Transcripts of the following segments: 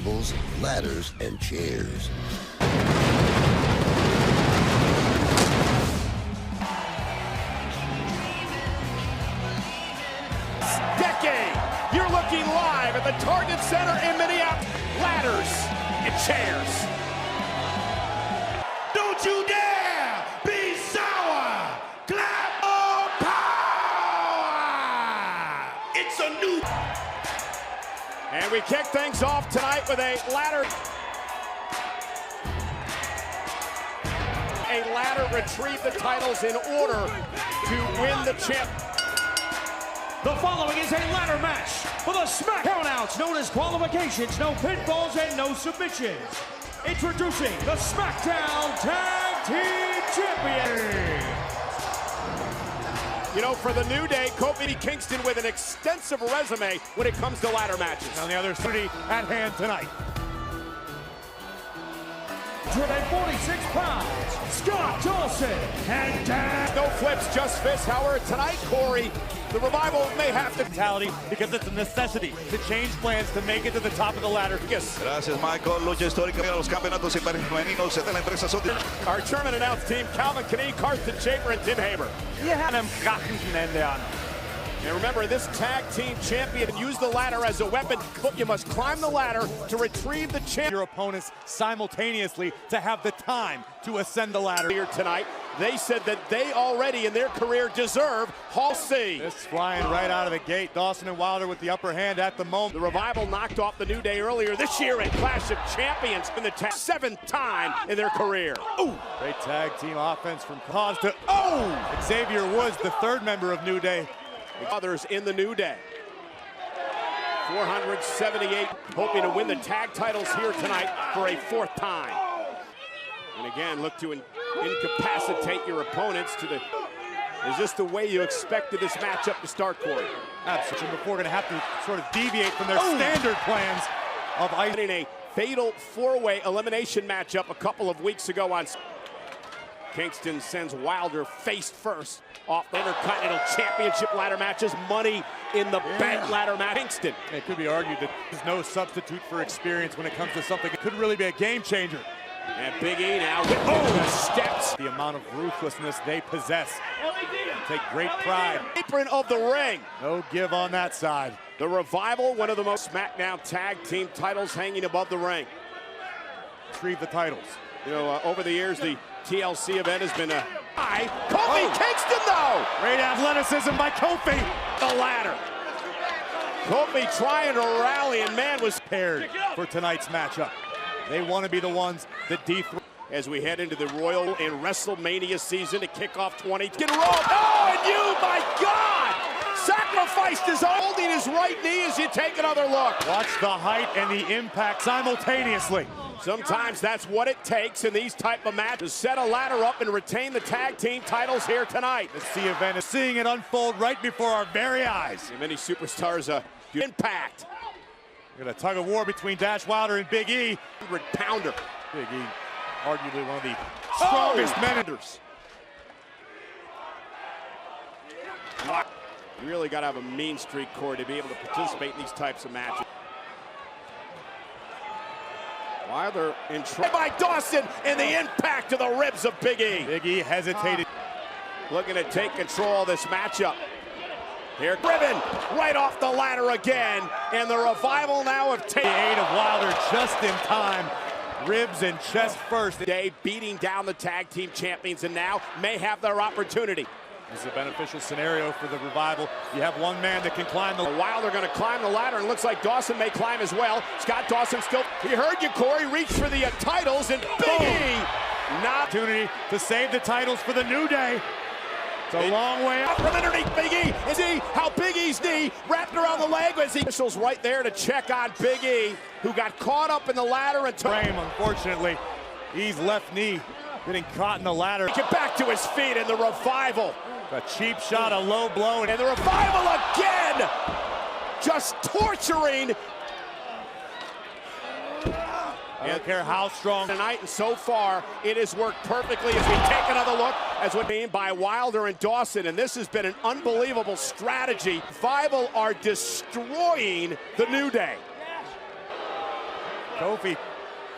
tables, ladders, and chairs. Decade, you're looking live at the Target Center in Minneapolis. Ladders and chairs. Don't you dare be sour! Clap or power! It's a new... And we kick things off tonight with a ladder. A ladder retrieve the titles in order to win the champ. The following is a ladder match for the SmackDown outs, known as qualifications, no pinfalls and no submissions. Introducing the SmackDown Tag Team Champions. You know, for the New Day, Kofi Kingston with an extensive resume when it comes to ladder matches. On the other side at hand tonight. 146 pounds, Scott Dawson, and Dan. No flips, just fists. However, tonight, Corey, the Revival may have to Mentality, because it's a necessity to change plans to make it to the top of the ladder. Yes. Gracias, Michael. Lucha histórica de los campeonetos femeninos de la empresa Sony. Our German announce team, Calvin Knee, Carsten Schaefer, and Tim Haber. And remember, this tag team champion used the ladder as a weapon, but you must climb the ladder to retrieve the champion. Your opponents simultaneously to have the time to ascend the ladder. Here tonight, they said that they already in their career deserve Hall C. This flying right out of the gate. Dawson and Wilder with the upper hand at the moment. The Revival knocked off the New Day earlier this year in Clash of Champions in the seventh time in their career. Ooh. Great tag team offense from Cause to Xavier Woods, the third member of New Day. Others in the New Day. 478 hoping to win the tag titles here tonight for a fourth time. And again, look to incapacitate your opponents to the... Is this the way you expected this matchup to start, Corey? Absolutely. Before going to have to sort of deviate from their standard plans of ice. In a fatal four-way elimination matchup a couple of weeks ago on... Kingston sends Wilder face first off the Intercontinental Championship ladder matches. Money in the bank ladder match. Kingston. It could be argued that there's no substitute for experience when it comes to something that could really be a game changer. And Big E now with the steps. The amount of ruthlessness they possess. Take great pride. Apron of the ring. No give on that side. The Revival, one of the most SmackDown tag team titles hanging above the ring. Retrieve the titles. You know, over the years, the TLC event has been a high. Kofi Kingston, though! Great athleticism by Kofi. The ladder. Kofi trying to rally, and man was paired for tonight's matchup. They want to be the ones that dethrone. As we head into the Royal and WrestleMania season to kick off 20. Get rolled. Oh, and you, my God! Sacrificed his holding his right knee as you take another look. Watch the height and the impact simultaneously. Sometimes that's what it takes in these type of matches to set a ladder up and retain the tag team titles here tonight. It's the event of seeing it unfold right before our very eyes. And many superstars impact. We got a tug of war between Dash Wilder and Big E. 100-pounder. Big E, arguably one of the strongest men. You really got to have a mean streak, Corey, to be able to participate in these types of matches. Wilder in trouble by Dawson, and the impact to the ribs of Big E. Big E hesitated. Looking to take control of this matchup. Here, driven right off the ladder again, and the Revival now have taken the aid of Wilder just in time. Ribs and chest first. Day beating down the tag team champions, and now may have their opportunity. This is a beneficial scenario for the Revival. You have one man that can climb the... Wilder going to climb the ladder, and looks like Dawson may climb as well. Scott Dawson still... He heard you, Corey. Reach for the titles, and Big E not... Opportunity to save the titles for the New Day. It's a long way up. From underneath Big E. See how Big E's knee wrapped around the leg as he... Officials right there to check on Big E, who got caught up in the ladder and... Frame, unfortunately. E's left knee getting caught in the ladder. Get back to his feet, and the Revival... A cheap shot, a low blow, and the Revival again, just torturing. I don't care how strong tonight, and so far it has worked perfectly as we take another look as what being by Wilder and Dawson, and this has been an unbelievable strategy. Revival are destroying the New Day. Kofi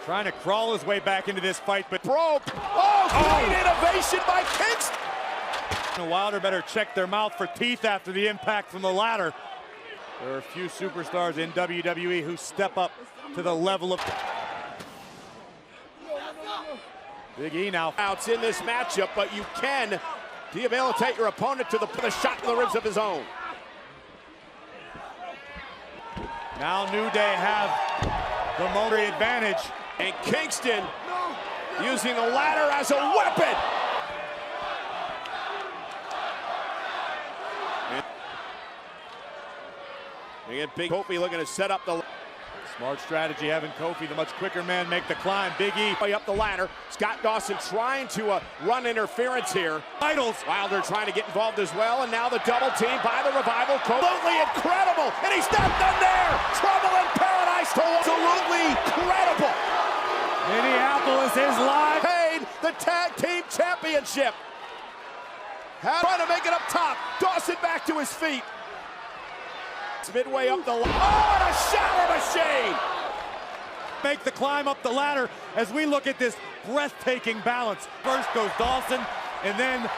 trying to crawl his way back into this fight, but Broke. Oh, great innovation by Kingston. Wilder better check their mouth for teeth after the impact from the ladder. There are a few superstars in WWE who step up to the level of Big E now. Outs in this matchup, but you can debilitate your opponent to the shot to the ribs of his own. Now New Day have the momentary advantage. And Kingston using the ladder as a weapon. And Big Kofi looking to set up the Smart strategy having Kofi, the much quicker man, make the climb. Big E way up the ladder. Scott Dawson trying to run interference here. Titles. Wilder trying to get involved as well, and now the double team by the Revival. Absolutely incredible, and he's not done there. Trouble in paradise to absolutely incredible. Minneapolis is live. Paid the tag team championship. Trying to make it up top. Dawson back to his feet. It's midway up the ladder. Oh, and a shower machine. Make the climb up the ladder as we look at this breathtaking balance. First goes Dawson, and then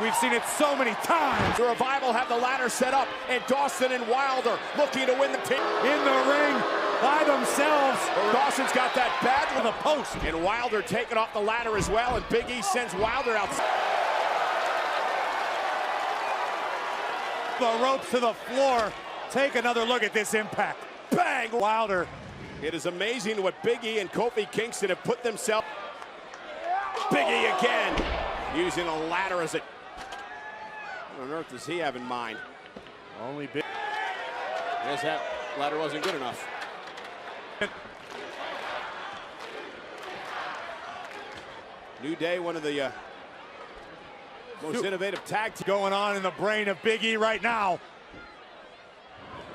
we've seen it so many times. The Revival have the ladder set up, and Dawson and Wilder looking to win the team. In the ring by themselves. Dawson's got that bad to the post. And Wilder taking off the ladder as well, and Big E sends Wilder out. The ropes to the floor. Take another look at this impact. Bang! Wilder. It is amazing what Big E and Kofi Kingston have put themselves. Big E again, using a ladder as a... What on earth does he have in mind? Only Big... Guess that ladder wasn't good enough. New Day, one of the most innovative tag teams going on in the brain of Big E right now.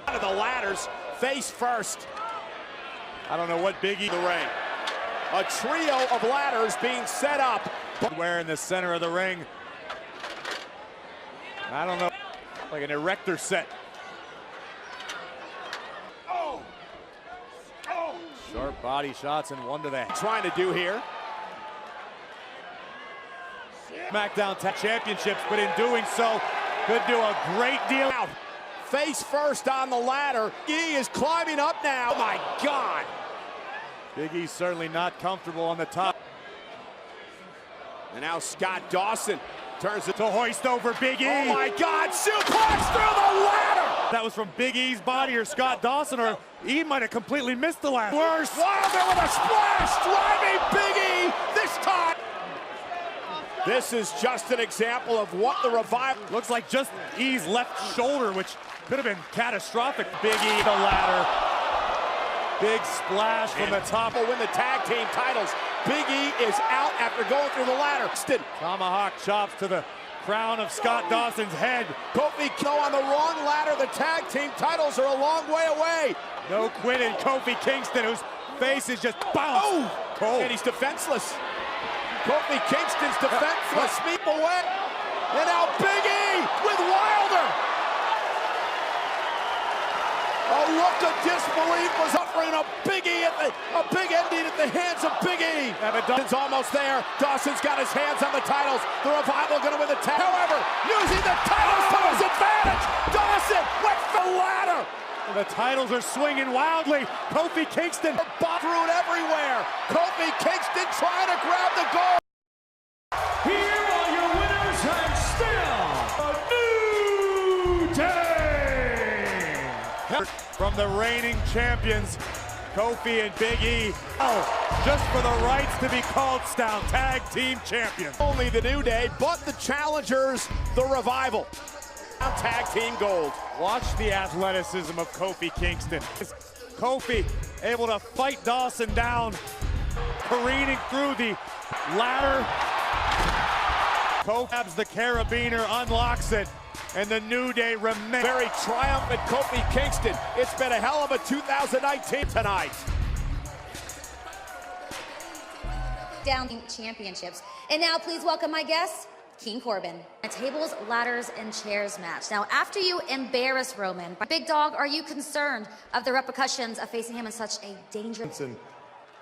Out of the ladders, face first. I don't know what Big E... The ring. A trio of ladders being set up. Where in the center of the ring. I don't know. Like an erector set. Oh. Oh. Sharp body shots and one to the head. Trying to do here. SmackDown Tag Championships, but in doing so, could do a great deal. Out. Face first on the ladder. E is climbing up now. Oh my God. Big E's certainly not comfortable on the top. And now Scott Dawson turns it to hoist over Big E. Oh my God, suplex through the ladder. That was from Big E's body or Scott Dawson, or E might have completely missed the ladder. Worse. Wilder with a splash, driving Big E this time. This is just an example of what the Revival... Looks like just E's left shoulder, which could have been catastrophic. Big E, the ladder. Big splash from the top. Will win the tag team titles. Big E is out after going through the ladder. Tomahawk chops to the crown of Scott Dawson's head. Kofi on the wrong ladder. The tag team titles are a long way away. No quitting Kofi Kingston, whose face is just bounced. Oh! Cold. And he's defenseless. Kofi Kingston's defenseless. Sweep away. And now Big E with Wilder. A look of disbelief was offering a big ending at the hands of Big E. Dawson's almost there. Dawson's got his hands on the titles. The Revival going to win the tag. However, using the titles to his advantage. Dawson went for the ladder. The titles are swinging wildly. Kofi Kingston threw it everywhere. Kofi Kingston trying to grab the goal. Here are your winners and still a New Day. From the reigning champions, Kofi and Big E. Oh, just for the rights to be called Stone Tag Team Champions. Only the New Day, but the challengers, the Revival. Tag Team Gold. Watch the athleticism of Kofi Kingston. Kofi able to fight Dawson down, careening through the ladder. Kofi grabs the carabiner, unlocks it, and the New Day remains. Very triumphant Kofi Kingston. It's been a hell of a 2019 tonight. Down championships. And now please welcome my guest, King Corbin. A tables, ladders, and chairs match. Now, after you embarrass Roman, Big Dog, are you concerned of the repercussions of facing him in such a dangerous...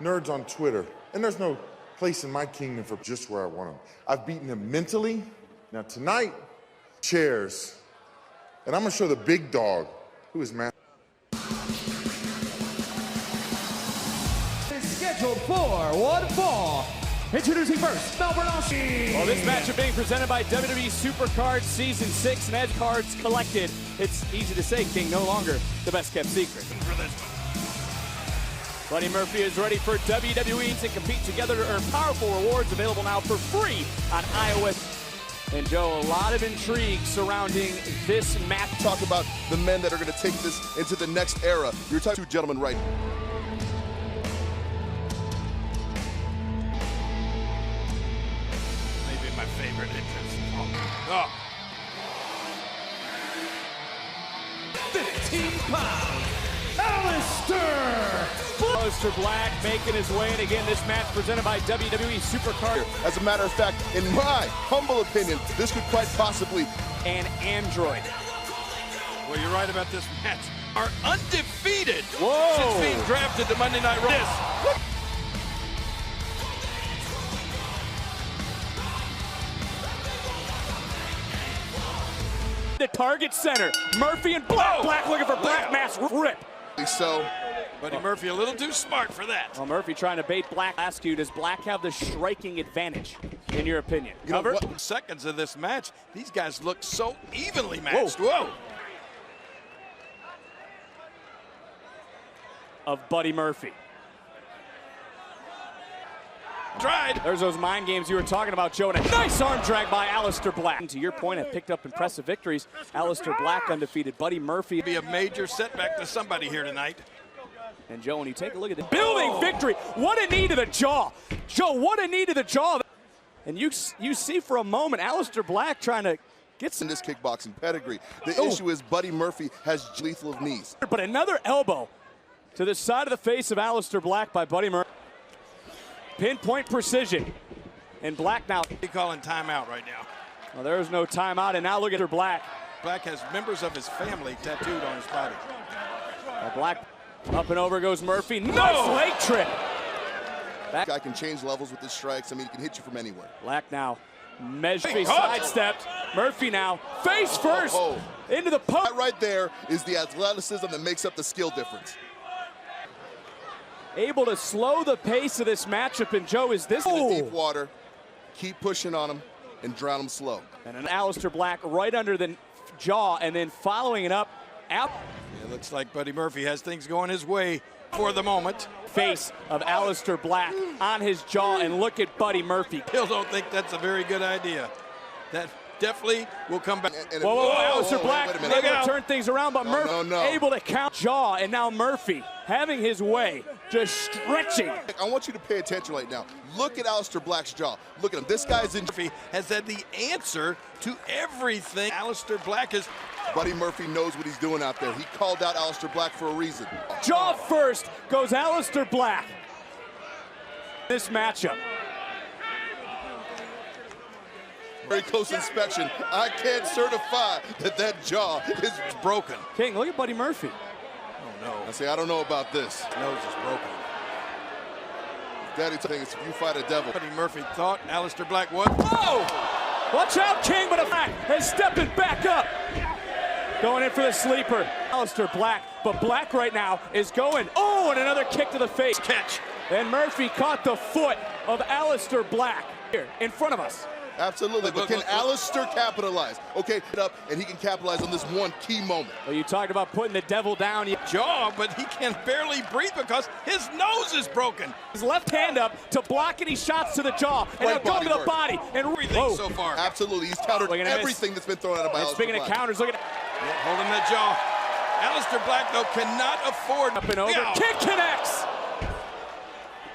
nerds on Twitter, and there's no place in my kingdom for just where I want him. I've beaten him mentally. Now tonight, chairs. And I'm gonna show the big dog who is man. Is scheduled for one fall. Introducing first, Melbourne, Austin. Well, this matchup being presented by WWE Supercards Season 6 and Edge Cards Collected. It's easy to say, King, no longer the best kept secret. For this one. Buddy Murphy is ready for WWE to compete together to earn powerful rewards available now for free on iOS. And Joe, a lot of intrigue surrounding this match. Talk about the men that are going to take this into the next era. You're talking to gentlemen right now. Maybe my favorite entrance. Oh. 15 pounds, Aleister Black making his way in again. This match presented by WWE Supercard. As a matter of fact, in my humble opinion, this could quite possibly An android. Well, you're right about this match. Are undefeated Whoa. since being drafted to Monday Night Raw. The target center, Murphy and Black. Whoa. Black looking for Black mass rip. so. Buddy Murphy a little too smart for that. Well, Murphy trying to bait Black. Ask you, does Black have the striking advantage, in your opinion? You know Cover? what? Seconds of this match, these guys look so evenly matched. Whoa. Of Buddy Murphy. Tried. There's those mind games you were talking about, Joe, and a nice arm drag by Aleister Black. To your point, have picked up impressive victories. Aleister Black undefeated. Buddy Murphy. Be a major setback to somebody here tonight. And Joe, when you take a look at the building victory, what a knee to the jaw. Joe, what a knee to the jaw. And you see for a moment Aleister Black trying to get some. In this kickboxing pedigree, the issue is Buddy Murphy has lethal of knees. But another elbow to the side of the face of Aleister Black by Buddy Murphy. Pinpoint precision. And Black now. He calling timeout right now. Well, there is no timeout, and now look at Black. Black has members of his family tattooed on his body. Black up and over goes Murphy. Nice leg trip. That guy can change levels with his strikes. I mean, he can hit you from anywhere. Black now measure sidestepped. Murphy now face first into the post. That right there is the athleticism that makes up the skill difference. Able to slow the pace of this matchup, and Joe, is this in the deep water, keep pushing on him and drown him slow. And an Aleister Black right under the jaw, and then following it up out. It looks like Buddy Murphy has things going his way for the moment. Face of Aleister Black on his jaw, and look at Buddy Murphy. Still don't think that's a very good idea. That definitely will come back. Whoa, Aleister Black able to turn things around, but Murphy able to count jaw, and now Murphy having his way, just stretching. I want you to pay attention right now. Look at Aleister Black's jaw. Look at him. This guy's in. Murphy has had the answer to everything. Aleister Black is. Buddy Murphy knows what he's doing out there. He called out Aleister Black for a reason. Jaw first goes Aleister Black. This matchup. Very close inspection. I can't certify that jaw is broken. King, look at Buddy Murphy. Oh no. I say, I don't know about this. Nose is broken. Daddy thinks if you fight a devil. Buddy Murphy thought Aleister Black was. Oh! Watch out, King, but a Black is stepping back up. Going in for the sleeper. Aleister Black, but Black right now is going. Oh, and another kick to the face. Catch. And Murphy caught the foot of Aleister Black here in front of us. Absolutely, but can Aleister capitalize? Okay, up, and he can capitalize on this one key moment. Well, you talked about putting the devil down. Jaw, but he can barely breathe because his nose is broken. His left hand up to block any shots to the jaw, and Right now go to the body. And everything so far. Absolutely, he's countered everything that's been thrown out of Aleister Black. Speaking of counters, look at holding that jaw. Aleister Black, though, cannot afford. Up and over. Kick connects.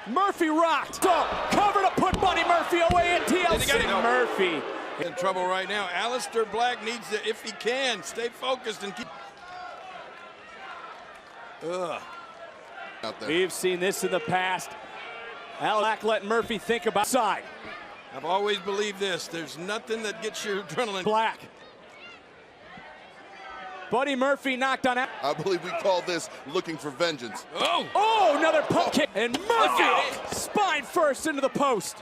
Murphy rocked. So, cover to put Buddy Murphy away in TLC. Murphy in trouble right now. Aleister Black needs to, if he can, stay focused and keep. We've seen this in the past. Black letting Murphy think about side. I've always believed this. There's nothing that gets your adrenaline. Black. Buddy Murphy knocked on out. I believe we call this looking for vengeance. Oh, another pump kick. And Murphy, spine first into the post.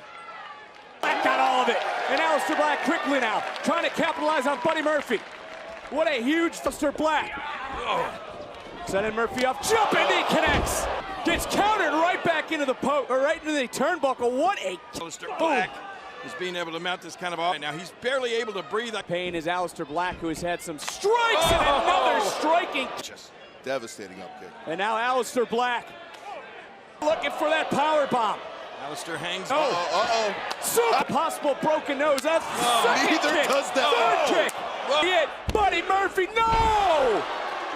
Black got all of it. And Aleister Black quickly now, trying to capitalize on Buddy Murphy. What a huge Aleister Black. Sending Murphy off, jumping, he connects. Gets countered right back into the right into the turnbuckle. What a Aleister Black is being able to mount this kind of off. Now he's barely able to breathe. Pain is Aleister Black, who has had some strikes and another striking. Just devastating up kick. And now Aleister Black looking for that power bomb. Aleister hangs. Super possible broken nose. That's second neither kick. does that. Third kick. Buddy Murphy, no!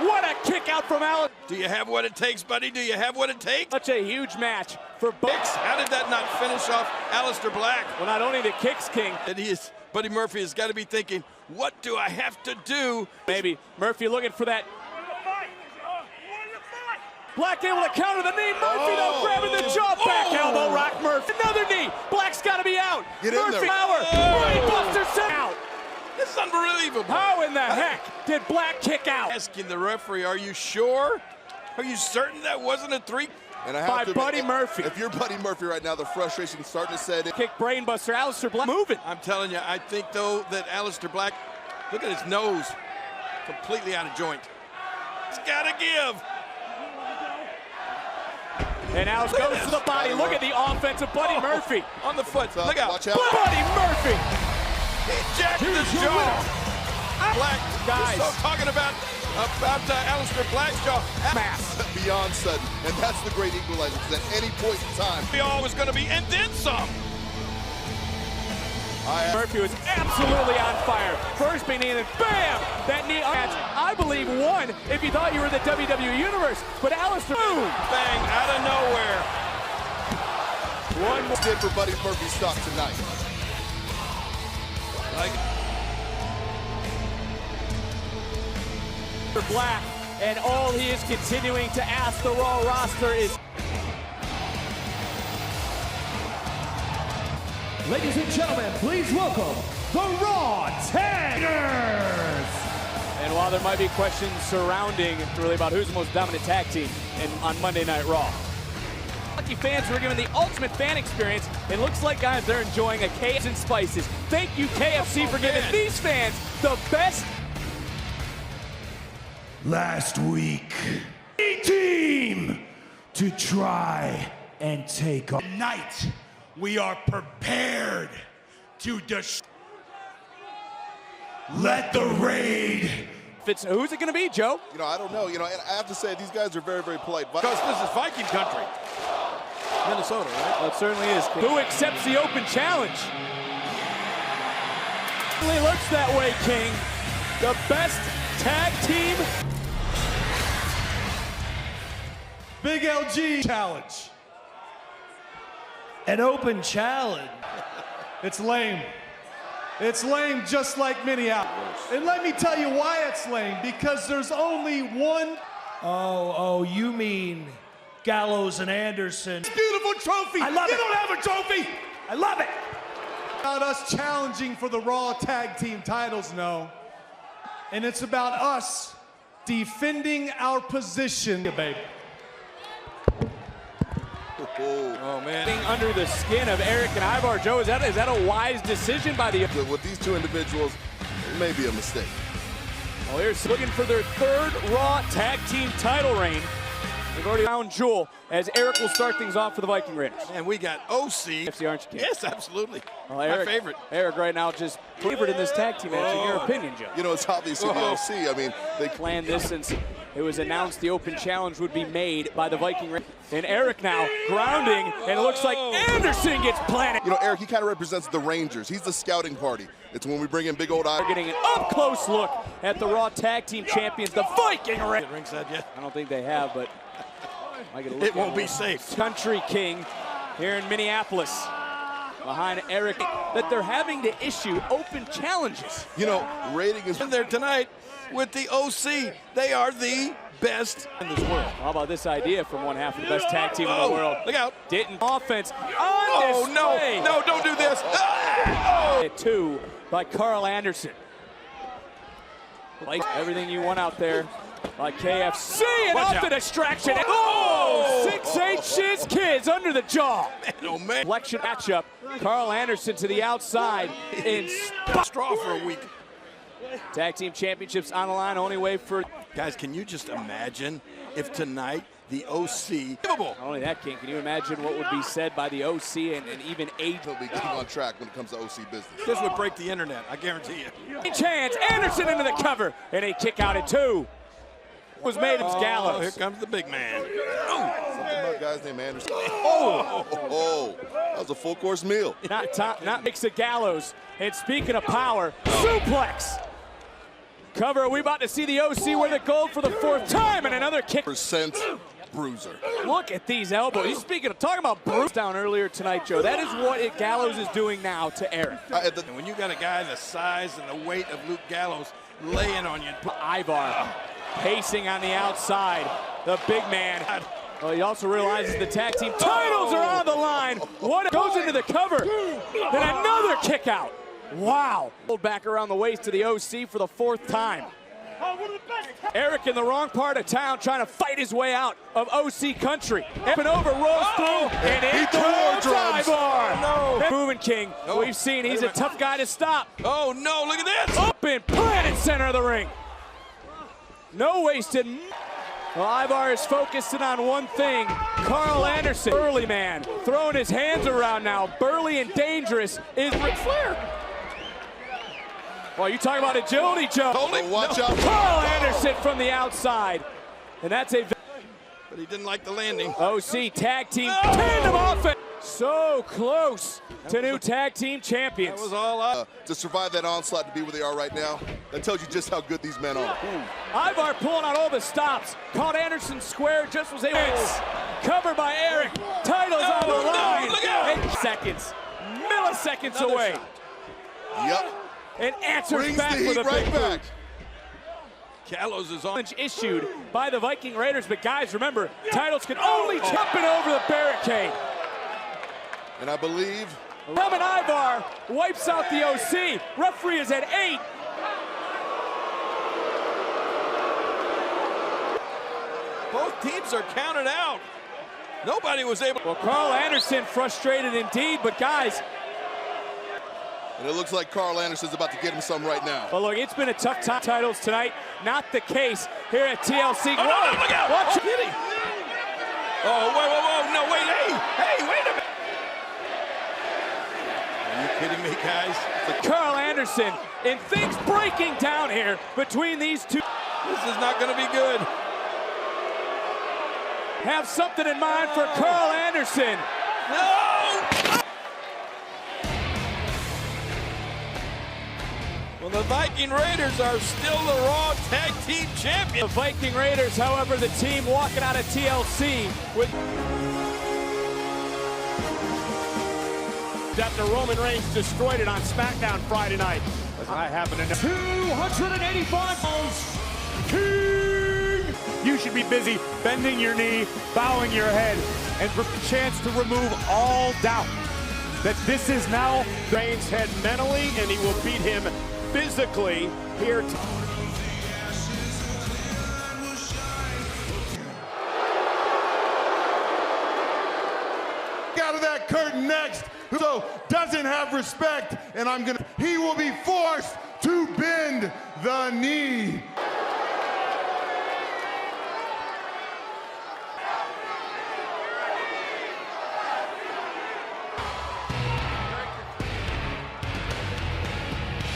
What a kick out from Aleister. Do you have what it takes, buddy? Do you have what it takes? Such a huge match for both. How did that not finish off Aleister Black? Well, not only the kicks, King. Buddy Murphy has got to be thinking, what do I have to do? Maybe Murphy looking for that. Black able to counter the knee. Murphy though grabbing the jaw, back elbow, rock Murphy. Another knee. Black's got to be out. Get in Murphy there. power. Brainbuster out. This is unbelievable. How in the heck did Black kick out? Asking the referee, are you sure? Are you certain that wasn't a 3? And I have By to Buddy admit, Murphy. If you're Buddy Murphy right now, the frustration's starting to set in. Kick brainbuster. Aleister Black moving. I'm telling you, I think though that Aleister Black, look at his nose, completely out of joint. It's got to give. And now it goes to the body. Look at the offense of Buddy Murphy. On the foot. Look out. Watch out. Buddy Murphy. He jacked his jaw. Black, Guys. we're so talking about Aleister Black's jaw. Mass. Beyond sudden. And that's the great equalizer, because at any point in time, We all was going to be, and then some. Murphy was absolutely on fire. First being in, and bam! That knee match, I believe, won if you thought you were in the WWE Universe. But Aleister, boom! Bang, out of nowhere. one more did for Buddy Murphy's stock tonight. For Black, and all he is continuing to ask the Raw roster is... Ladies and gentlemen, please welcome the Raw Taggers. And while there might be questions surrounding really about who's the most dominant tag team on Monday Night Raw, lucky fans were given the ultimate fan experience. It looks like, guys, they're enjoying a KFC and spices. Thank you, KFC, for giving these fans the best. Last week, team to try and take on. Tonight, we are prepared to Let the raid. Who's it going to be, Joe? You know, I don't know. You know, and I have to say, these guys are very, very polite. Because this is Viking country. Minnesota, right? Well, it certainly is. Who accepts the open challenge? Certainly looks that way, King. The best tag team. Big LG challenge. An open challenge. It's lame. It's lame just like Minneapolis. And let me tell you why it's lame. Because there's only one. Oh, you mean Gallows and Anderson. Beautiful trophy. I love it. You don't have a trophy. I love it. About us challenging for the Raw Tag Team titles, no. And it's about us defending our position, baby. Oh, man. Being under the skin of Eric and Ivar. Joe, is that a wise decision by the... With these two individuals, it may be a mistake. Well, here's looking for their third Raw Tag Team title reign. They've already found Jewel, as Eric will start things off for the Viking Raiders. And we got OC. FC, aren't you, King? Yes, absolutely. Well, Eric, my favorite. Eric right now just favored in this tag team match, in your opinion, Joe. You know, it's obviously the OC. I mean, they Planned this since it was announced the open challenge would be made by the Viking Raiders. And Eric now grounding, and it looks like Anderson gets planted. You know, Eric, he kind of represents the Rangers. He's the scouting party. It's when we bring in big old eyes. We're getting an up-close look at the Raw Tag Team champions, the Viking Raiders. Ringside yet? I don't think they have, but I get a look It won't at be safe. Country King here in Minneapolis. Behind Eric, that they're having to issue open challenges. You know, rating is In there tonight with the OC. They are the best in this world. How about this idea from one half of the best tag team in the world? Look out. Denton offense on Oh, display. no, don't do this. Ah! Oh. Two by Carl Anderson. Like everything you want out there by KFC, and Watch off out. the distraction. Oh, 6'8" Shiz Kids under the jaw. Man, oh man. Election matchup. Carl Anderson to the outside in Straw for a week. Tag team championships on the line. Only way for Guys, can you just imagine if tonight the OC, not only that, King, can you imagine what would be said by the OC and even AJ? He'll be getting on track when it comes to OC business. this would break the internet, I guarantee you. Chance, Anderson into the cover, and a kick out at 2. Was made of Gallows. Here comes the big man. Something about guys named Anderson. Oh, that was a full course meal. Not mix of Gallows. And speaking of power, suplex. Cover, are we about to see the OC wear the gold for the 4th time, and another kick. Percent bruiser. Look at these elbows. He's talking about Bruce down earlier tonight, Joe. That is what Gallows is doing now to Eric. And when you got a guy the size and the weight of Luke Gallows laying on you. Ivar pacing on the outside. The big man. Well, he also realizes the tag team titles are on the line. What goes into the cover? Then another kick out. Wow. Pulled back around the waist to the OC for the 4th time. Eric in the wrong part of town trying to fight his way out of OC country. Up and over, rolls through, and into the Ivar. No. Moving King. We've seen he's a tough guy to stop. Oh no, look at this. Up and planted center of the ring. No wasted. Well, Ivar is focusing on one thing. Carl Anderson, burly man, throwing his hands around now. Burly and dangerous is Ric Flair. Well, you talking about agility, Joe. Watch out. Carl Anderson from the outside. And that's a... But he didn't like the landing. OC tag team tandem offense. So close to new tag team champions. That was all up. To survive that onslaught, to be where they are right now, that tells you just how good these men are. Ivar pulling out all the stops. Caught Anderson square, just was able to cover by Eric. Titles on the line. Look out. 8 seconds, milliseconds away. Yep. And answers Brings back the with heat a big right back. Gallows is on. Issued by the Viking Raiders, but guys, remember, titles can only jumping over the barricade. And I believe Roman Ivar wipes out the OC. Referee is at 8. Both teams are counted out. Nobody was able. Well, Carl Anderson frustrated indeed, but guys. And it looks like Carl Anderson's about to get him some right now. Well, look, it's been a tough time. Titles tonight. Not the case here at TLC. Oh, no, look out. Watch Did he? Oh, whoa. No, wait, hey, wait a minute. Are you kidding me, guys? Carl Anderson, and things breaking down here between these two. This is not going to be good. Have something in mind for Carl Anderson. No! Well, the Viking Raiders are still the Raw Tag Team Champions. The Viking Raiders, however, the team walking out of TLC with... After Roman Reigns destroyed it on SmackDown Friday night. As I happen to know. 285 pounds, King! You should be busy bending your knee, bowing your head, and for a chance to remove all doubt that this is now Reigns' head mentally, and he will beat him physically here. Out of that curtain next, so doesn't have respect, and he will be forced to bend the knee.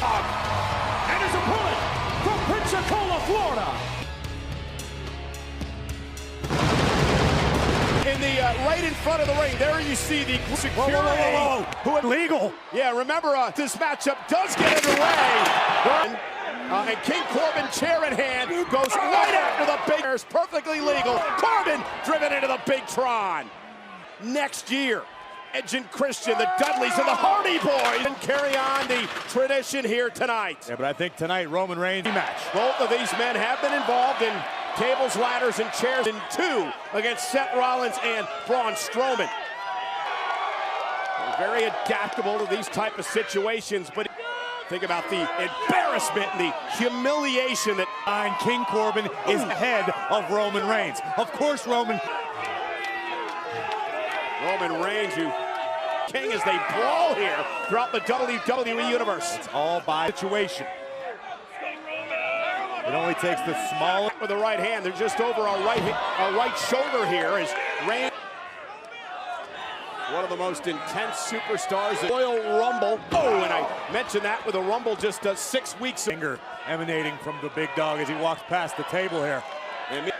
and his opponent from Pensacola, Florida. In the right in front of the ring, there you see the security. Who illegal? Yeah, remember this matchup does get underway. And King Corbin, chair in hand, goes right after the big. Perfectly legal. Corbin driven into the big Tron. Next year, Edge and Christian, the Dudleys and the Hardy Boys, and carry on the tradition here tonight. Yeah, but I think tonight Roman Reigns match. Both of these men have been involved in tables, ladders, and chairs in 2 against Seth Rollins and Braun Strowman. They're very adaptable to these type of situations, but Think about the embarrassment and the humiliation that King Corbin is ahead of Roman Reigns. Of course, Roman Reigns, who king as they brawl here throughout the WWE Universe. It's all by situation. It only takes the smallest with the right hand. They're just over our right shoulder here as Reigns. One of the most intense superstars in Royal Rumble. Oh, and I mentioned that with a Rumble just 6 weeks ago. Finger emanating from the big dog as he walks past the table here. And the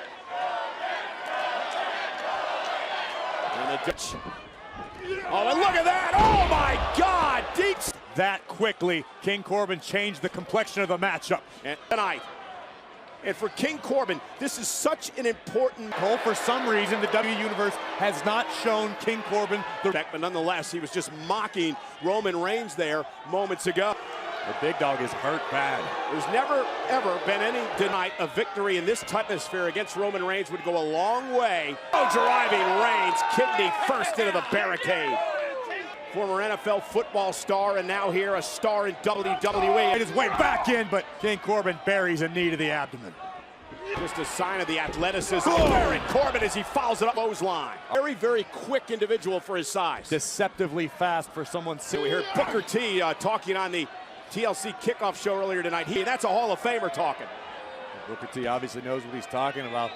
Dutch. Oh, and look at that! Oh my God! Deep. That quickly, King Corbin changed the complexion of the matchup. And tonight. And for King Corbin, this is such an important goal. For some reason, the W Universe has not shown King Corbin the respect, but nonetheless, he was just mocking Roman Reigns there moments ago. The big dog is hurt bad. There's never, ever been any denied a victory in this type of sphere against Roman Reigns would go a long way. Oh, driving Reigns, kidney first into the barricade. Former NFL football star and now here a star in WWE. Made his way back in, but King Corbin buries a knee to the abdomen. Just a sign of the athleticism of Baron Corbin as he fouls it up clothesline. Very, very quick individual for his size. Deceptively fast for someone. We heard Booker T talking on the TLC kickoff show earlier tonight. That's a Hall of Famer talking. Booker T obviously knows what he's talking about.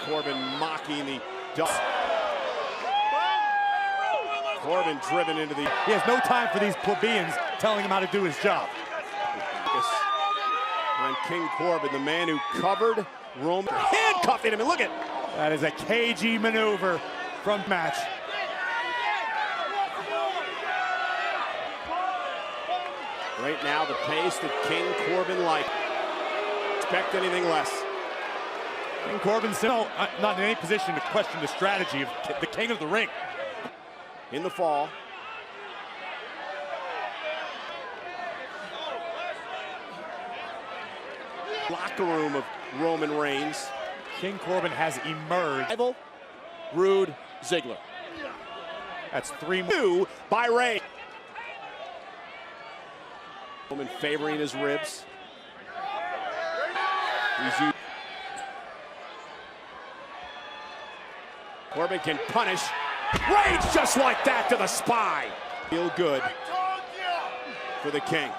Corbin mocking the dust. Corbin driven into the... He has no time for these plebeians telling him how to do his job. On King Corbin, the man who covered Roman, handcuffing him, and look at... That is a cagey maneuver from match. Right now, the pace that King Corbin likes. Expect anything less. King Corbin's still not in any position to question the strategy of the king of the ring. In the fall. Locker room of Roman Reigns. King Corbin has emerged. Rival, Rude, Ziggler. That's 3-2 by Reigns. Roman favoring his ribs. Corbin can punish. Reigns just like that to the spine. Feel good for the king.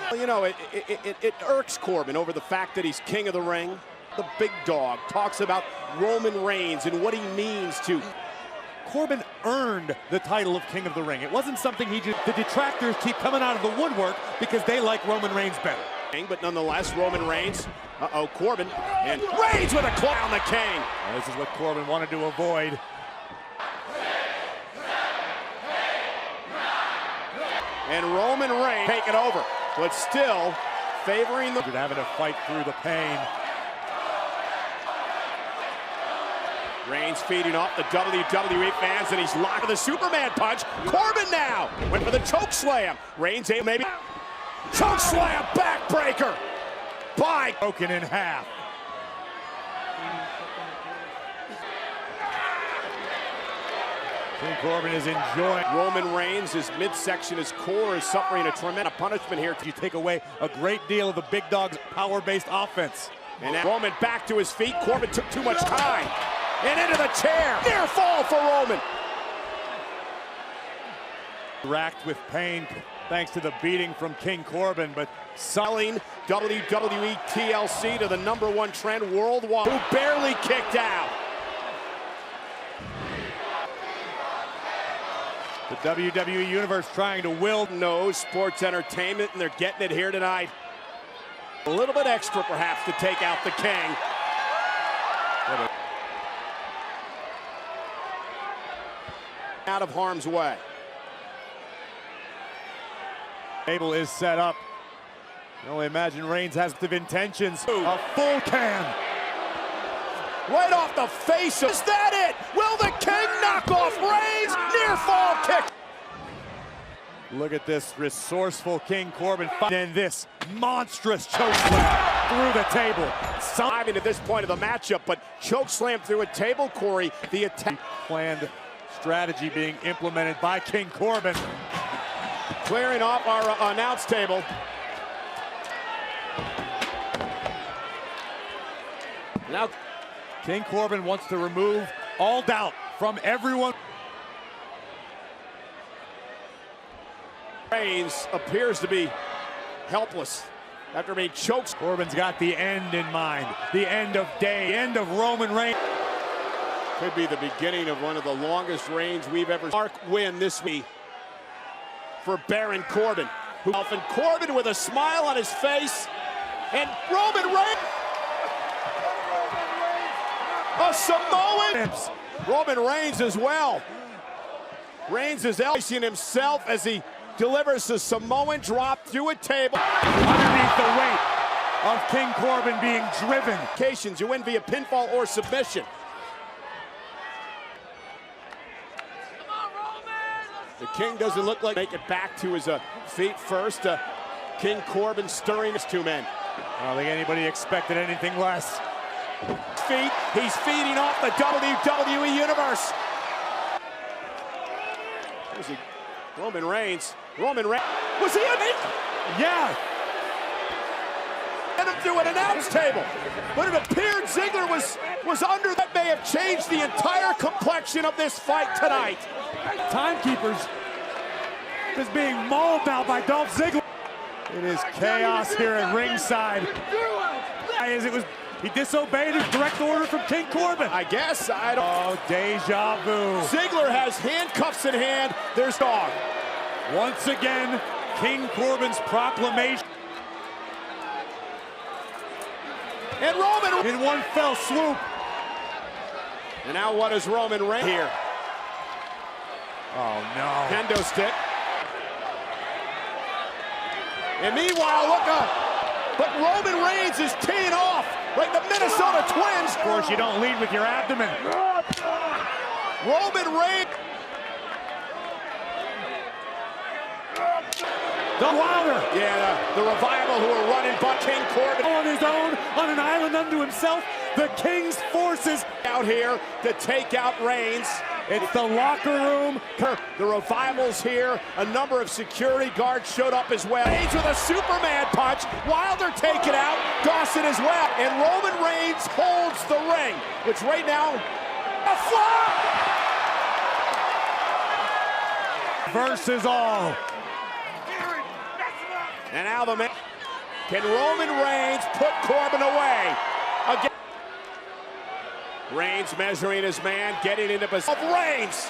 Well, you know, it irks Corbin over the fact that he's king of the ring. The big dog talks about Roman Reigns and what he means to. Corbin earned the title of king of the ring. It wasn't something he just. The detractors keep coming out of the woodwork because they like Roman Reigns better. But nonetheless, Roman Reigns, Corbin, and Reigns with a claw on the king. Well, this is what Corbin wanted to avoid. And Roman Reigns take it over, but still favoring the... Having to fight through the pain. Reigns feeding off the WWE fans, and he's locked with the Superman punch. Corbin now went for the choke slam. Reigns able maybe... Choke slam, backbreaker by... Broken in half. King Corbin is enjoying. Roman Reigns, his midsection, his core is suffering a tremendous punishment here. You take away a great deal of the big dog's power-based offense. And now Roman back to his feet. Corbin took too much time. And into the chair. Near fall for Roman. Racked with pain thanks to the beating from King Corbin, but selling WWE TLC to the #1 trend worldwide, who barely kicked out. The WWE Universe trying to will no sports entertainment, and they're getting it here tonight. A little bit extra, perhaps, to take out the king. Out of harm's way. Table is set up. You can only imagine Reigns has the intentions. A full can. Right off the face of... Is that it? Will the king knock off Reigns? Near fall kick. Look at this resourceful King Corbin and this monstrous choke slam through the table. Diving at this point of the matchup, but choke slam through a table, Corey. The attack. Planned strategy being implemented by King Corbin. Clearing off our announce table. Now, King Corbin wants to remove all doubt from everyone. Reigns appears to be helpless after being choked. Corbin's got the end in mind, the end of day, end of Roman Reigns. Could be the beginning of one of the longest reigns we've ever seen. Mark win this week for Baron Corbin. And Corbin with a smile on his face, and Roman Reigns. A Samoan. Roman Reigns as well. Reigns is elbowing himself as he delivers a Samoan drop through a table. Underneath the weight of King Corbin being driven. Occasions you win via pinfall or submission. The King doesn't look like make it back to his feet first. King Corbin stirring his two men. I don't think anybody expected anything less. Feet. He's feeding off the WWE Universe. Roman Reigns. Roman Reigns. Was he in it? Yeah. And him through an announce table. But it appeared Ziggler was under. That may have changed the entire complexion of this fight tonight. Timekeepers just being mauled now by Dolph Ziggler. It is chaos here at ringside. He disobeyed his direct order from King Corbin. I guess. I don't. Oh, deja vu. Ziggler has handcuffs in hand. There's dog. Once again, King Corbin's proclamation. And Roman in one fell swoop. And now what is Roman Reigns here? Oh no. Kendo stick. And meanwhile, look up. But Roman Reigns is teeing off like the Minnesota Twins. Of course, you don't lead with your abdomen. Roman Reigns. The Wilder. Yeah, the Revival who are running but King Corbin on his own, on an island unto himself. The King's forces out here to take out Reigns. It's the locker room. The Revival's here. A number of security guards showed up as well. Reigns with a Superman punch. Wilder taken out. Dawson as well. And Roman Reigns holds the ring, which right now, a flop! Versus all. And now the man. Can Roman Reigns put Corbin away? Again. Reigns measuring his man, getting into position. Of Reigns.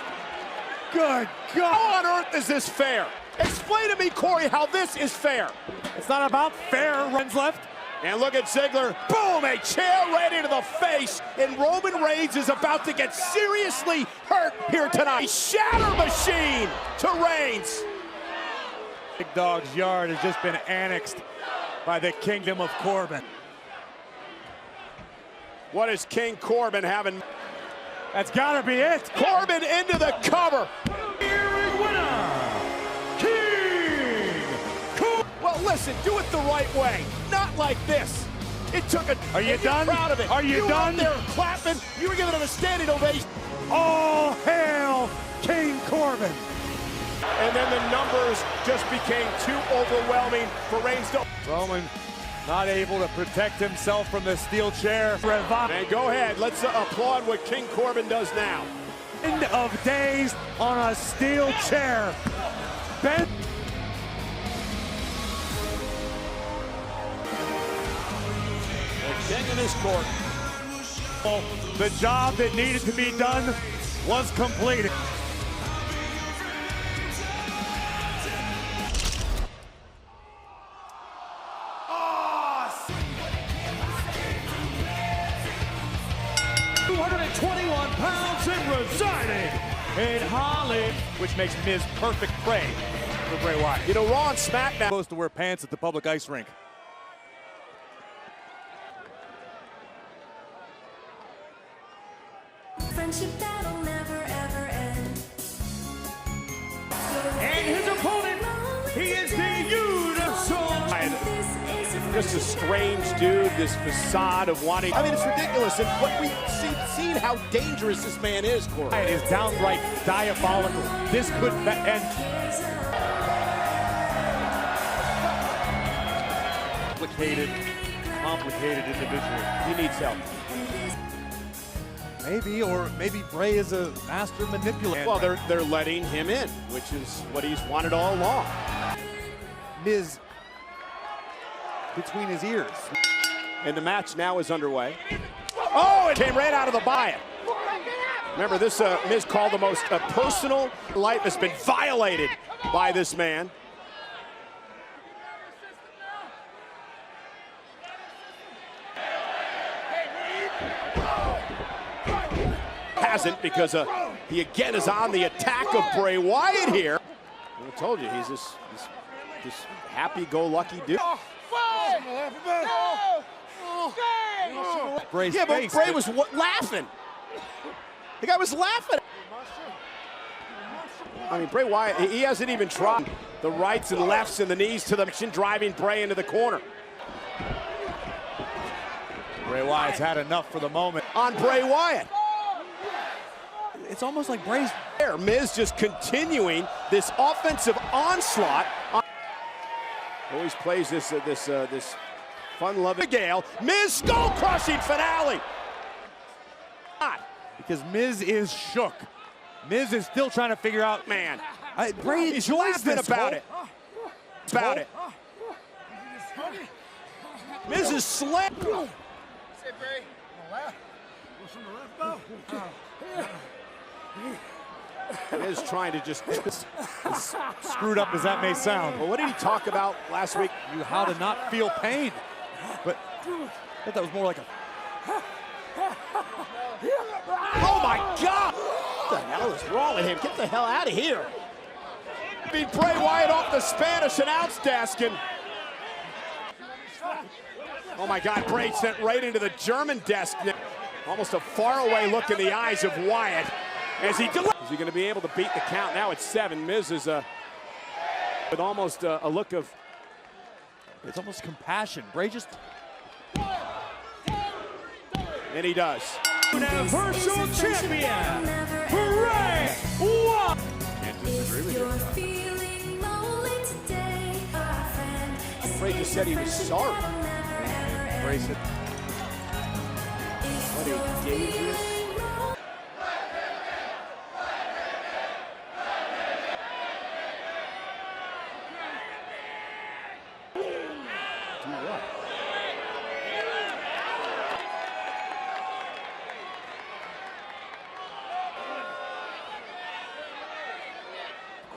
Good God. How on earth is this fair? Explain to me, Corey, how this is fair. It's not about fair. Runs left. And look at Ziggler. Boom, a chair right into the face. And Roman Reigns is about to get seriously hurt here tonight. Shatter machine to Reigns. Big Dog's yard has just been annexed by the Kingdom of Corbin. What is King Corbin having? That's gotta be it. Corbin into the cover. Winner, King Corbin. Well, listen, do it the right way, not like this. It took a. Are you done? Proud of it. Are you done? You were up there clapping. You were giving it a standing ovation. All hail King Corbin. And then the numbers just became too overwhelming for Reigns. Roman not able to protect himself from the steel chair. And go ahead, let's applaud what King Corbin does now. End of days on a steel chair. Ben. The king in his court. The job that needed to be done was completed. £221 and residing in Hollywood, which makes Miz perfect prey for Bray Wyatt. You know, Raw and SmackDown supposed to wear pants at the public ice rink. Friendship that'll never ever end. And his opponent, he is the Universal. Just a strange dude, this facade of wanting. I mean, it's ridiculous. And what we've seen how dangerous this man is, Corey. It is downright diabolical. This could end. complicated individual. He needs help. Maybe Bray is a master manipulator. Well, they're letting him in, which is what he's wanted all along. Miz between his ears. And the match now is underway. Oh, it came right out of the buy-in. Remember, this Miz called the most personal life has been violated by this man. Hasn't, because he again is on the attack of Bray Wyatt here. I told you, he's this happy-go-lucky dude. Bray's yeah, but face, Bray was laughing. The guy was laughing. I mean, Bray Wyatt, he hasn't even tried the rights and lefts and the knees to the machine, driving Bray into the corner. Bray Wyatt's had enough for the moment. On Bray Wyatt. It's almost like Bray's there. Miz just continuing this offensive onslaught. Always plays this fun-loving Gale. Miz skull-crushing finale. Because Miz is shook. Miz is still trying to figure out. Man, Bray he's enjoys laughing this about it. About it. Miz is slammed. Miz trying to just screwed up as that may sound. Well, what did he talk about last week? How to not feel pain. But I thought that was more like a. Oh my God! What the hell is wrong with him? Get the hell out of here! Beat Bray Wyatt off the Spanish announce desk, and oh my God, Bray sent right into the German desk. Almost a faraway look in the eyes of Wyatt as he delivers. Is he going to be able to beat the count? Now it's 7. Miz is with almost a look of. It's almost compassion. Bray just. And he does. Universal Champion, Bray Wyatt. Can't disagree with you. Bray just said he was sorry. Bray said. What a dangerous. Do what?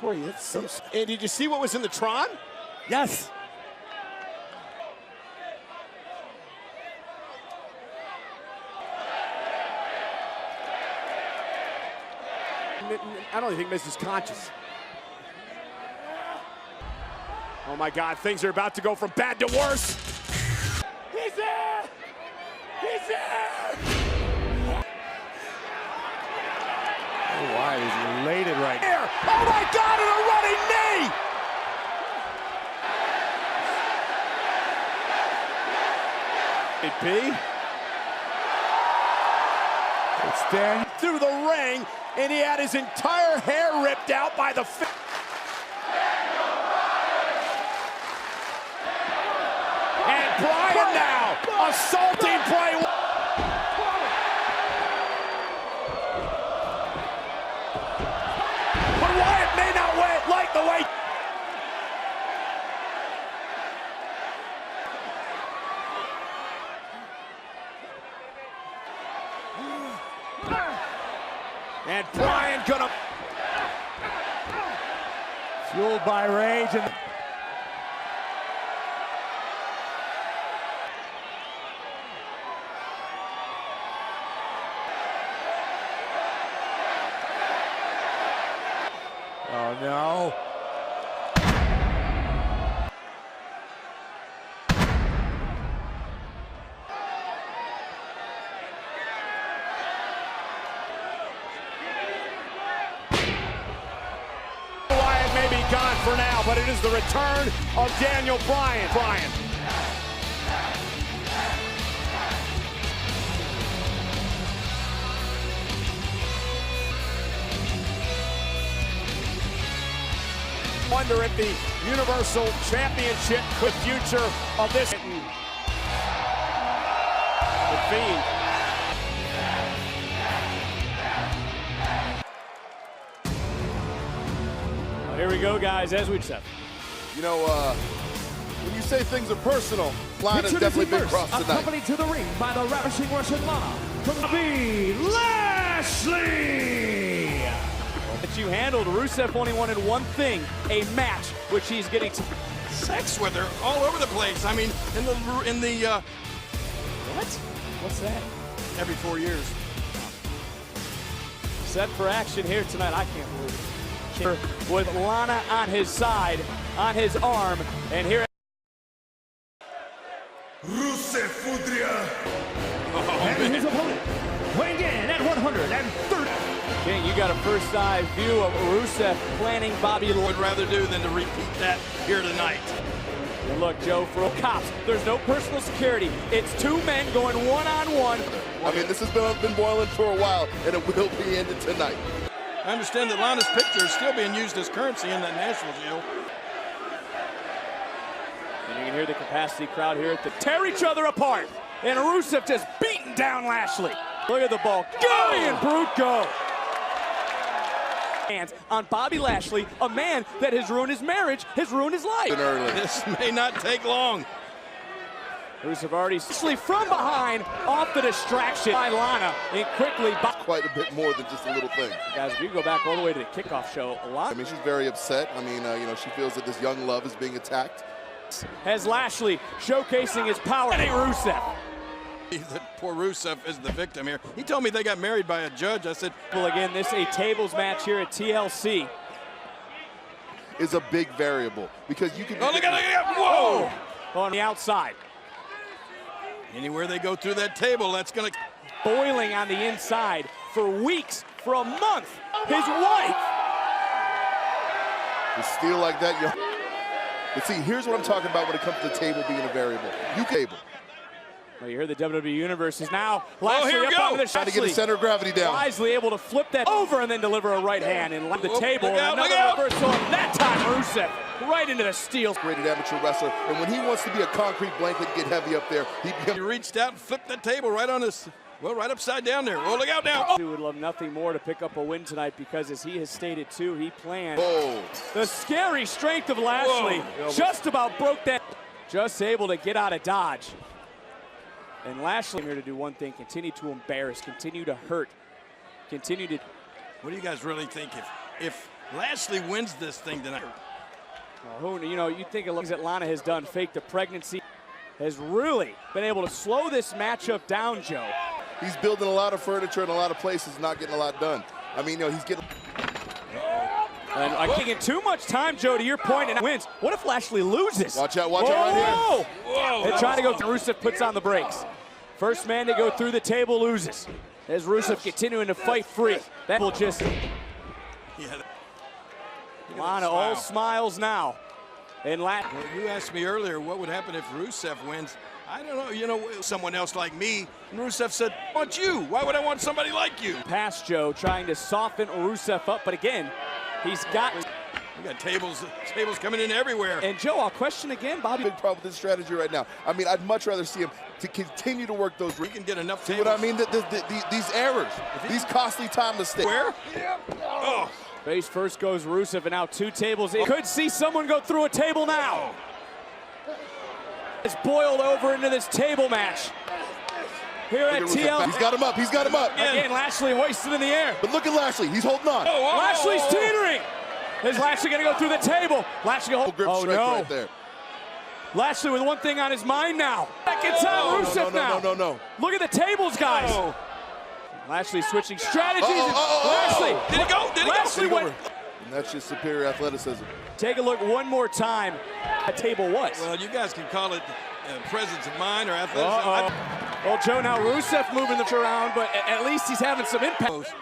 Corey, that's so. And did you see what was in the Tron? Yes. I don't even think Miz is conscious. Oh my God, things are about to go from bad to worse. He's there! He's there! Wyatt is elated right now. Oh my God, and a running knee! It's Dan through the ring, and he had his entire hair ripped out by the and Bryan now assaulting Bray. But Wyatt may not like the way. And Bryan gonna. Fueled by rage and. Oh no. Wyatt may be gone for now, but it is the return of Daniel Bryan. Wonder if the Universal Championship could future of this. The Fiend. Well, here we go, guys, as we said. You know, when you say things are personal, Lana's definitely been crossed tonight. Accompanied to the ring by the ravishing Russian Lana from Wwe Tlc. That you handled. Rusev only wanted one thing, a match, which he's getting Sex with her all over the place. I mean, in the What? What's that? every 4 years. Set for action here tonight. I can't believe it. With Lana on his side, on his arm, and here. Rusev Fudria. And his opponent, weighing in at 130. King, you got a first eye view of Rusev planning Bobby Would rather do than to repeat that here tonight. And look, Joe, for cops, there's no personal security. It's two men going one-on-one. I mean, this has been boiling for a while, and it will be ended tonight. I understand that Lana's picture is still being used as currency in that national jail. And you can hear the capacity crowd here at the tear each other apart. And Rusev just beating down Lashley. Look at the ball. Giant brute go. Hands on Bobby Lashley, a man that has ruined his marriage, has ruined his life. This may not take long. Rusev already from behind, off the distraction by Lana, and quickly. Quite a bit more than just a little thing. Guys, if you go back all the way to the kickoff show, a lot. I mean, she's very upset. I mean, you know, she feels that this young love is being attacked. Has Lashley showcasing his power. And Rusev. Poor Rusev is the victim here. He told me they got married by a judge. I said, well, again, this a tables match here at TLC. Is a big variable because you can. Oh, look at it! Whoa! On the outside. Anywhere they go through that table, that's gonna. Boiling on the inside for weeks, for a month. His wife. To steal like that, yo. But see, here's what I'm talking about when it comes to the table being a variable. You cable. Well, you hear the WWE Universe is now Lashley here we up go. onto the Trying to get the center of gravity down. Wisely able to flip that over and then deliver a right hand and the table. Look out, another reversal. That time Rusev right into the steel. Rated amateur wrestler, and when he wants to be a concrete blanket and get heavy up there, he reached out and flipped that table right on this. Well, right upside down there. Oh, look out now. He would love nothing more to pick up a win tonight because, as he has stated too, he planned. Whoa. The scary strength of Lashley. Whoa. Just about broke that. Just able to get out of dodge. And Lashley here to do one thing: continue to embarrass, continue to hurt, continue to. What do you guys really think if Lashley wins this thing tonight? Well, who, you know, you think of things that Lana has done, fake the pregnancy, has really been able to slow this matchup down, Joe. He's building a lot of furniture in a lot of places, not getting a lot done. I mean, you know, he's getting. And I'm taking too much time, Joe, to your point, and wins. What if Lashley loses? Watch out right here. Whoa! They're trying to go through. Rusev puts on the brakes. First man to go through the table loses. As Rusev continuing to fight free. That will just. Yeah. Lana all smiles now. And well, you asked me earlier what would happen if Rusev wins. I don't know, you know, someone else like me. And Rusev said, I want you. Why would I want somebody like you? Past Joe trying to soften Rusev up, but again, he's got. We got tables coming in everywhere. And Joe, I'll question again, Bobby. Big problem with this strategy right now. I mean, I'd much rather see him to continue to work those. We can get enough. See what I mean? These errors, these costly time mistakes. Where? Oh. Face first goes Rusev, and now two tables in. Could see someone go through a table now. It's boiled over into this table match. Here at TL. He's got him up. He's got him up. Again, Lashley hoisted in the air. But look at Lashley. He's holding on. Lashley's teetering. Is Lashley going to go through the table? Lashley hold. Grip strike right there. Lashley with one thing on his mind now. Second time Rusev now. No. Look at the tables, guys. Lashley switching strategies. Lashley. Did he go? Did he Lashley go? went. And that's just superior athleticism. Take a look one more time. That table was. Well, you guys can call it presence of mind or athleticism. Well, Joe, now Rusev moving the around, but at least he's having some impact.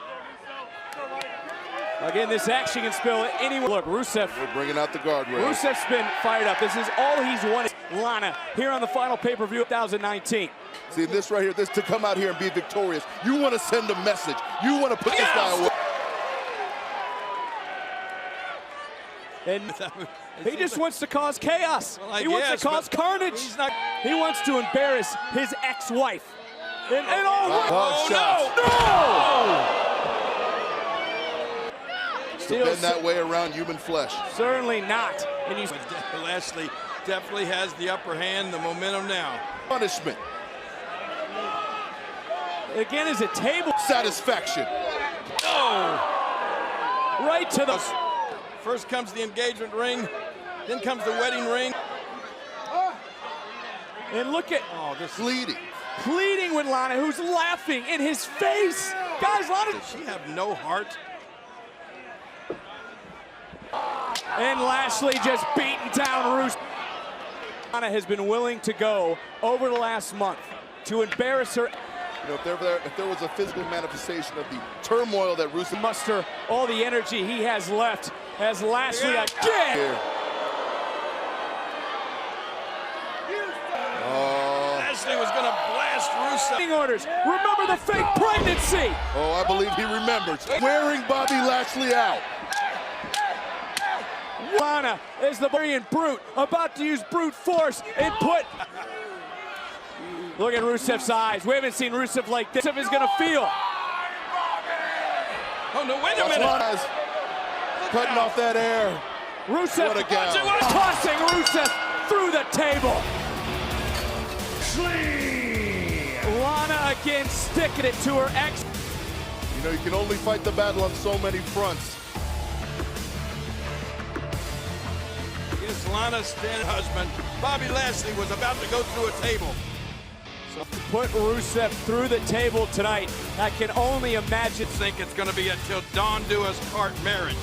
Again, this action can spill anywhere. Look, Rusev. We're bringing out the guardrail. Rusev's been fired up. This is all he's wanted. Lana here on the final pay-per-view of 2019. See, this right here, this to come out here and be victorious. You want to send a message. You want to put this guy away. And he just wants to cause chaos. Well, he wants to cause carnage. He wants to embarrass his ex-wife. And Still been that way around human flesh. Certainly not. And Lashley definitely has the upper hand, the momentum now. Punishment. Again, is a table. Satisfaction. Right to the... First comes the engagement ring, then comes the wedding ring. And look at... this Pleading. Pleading with Lana, who's laughing in his face. Guys, Lana... Does she have no heart? And Lashley just beating down Rusev. Lana has been willing to go over the last month to embarrass her. You know, if there was a physical manifestation of the turmoil that Rusev Muster all the energy he has left as Lashley again. Here. Lashley was going to blast Rusev. Orders. Remember the fake pregnancy. Oh, I believe he remembers. Wearing Bobby Lashley out. Lana is the brilliant brute, about to use brute force and put... Look at Rusev's eyes. We haven't seen Rusev like this. Rusev is going to feel. Oh, no, wait a minute. Cutting off that air. Rusev What a gown. tossing Rusev through the table. Lana again sticking it to her ex. You know, you can only fight the battle on so many fronts. Against Lana's then husband, Bobby Lashley was about to go through a table. So put Rusev through the table tonight. I can only imagine. Think it's going to be a till dawn do us part marriage.